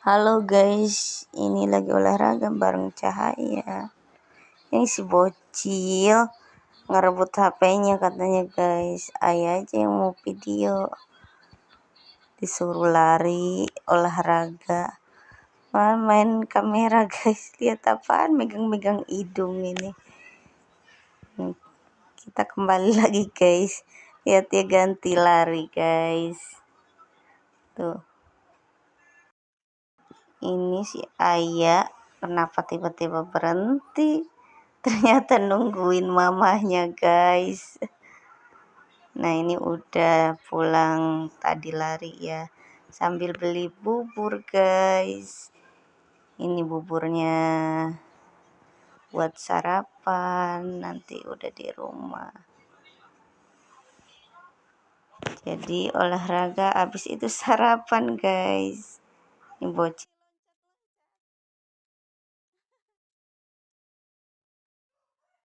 Halo guys, ini lagi olahraga bareng Cahaya. Ini si bocil ngerebut HP-nya katanya guys. Ayah aja yang mau video. Disuruh lari, olahraga. Main kamera guys. Lihat apaan megang-megang hidung ini. Kita kembali lagi guys. Lihat dia ganti lari guys. Tuh. Ini si Ayah kenapa tiba-tiba berhenti, ternyata nungguin mamahnya guys. Nah ini udah pulang tadi lari ya, sambil beli bubur guys. Ini buburnya buat sarapan, nanti udah di rumah. Jadi olahraga habis itu sarapan guys. Ini bocil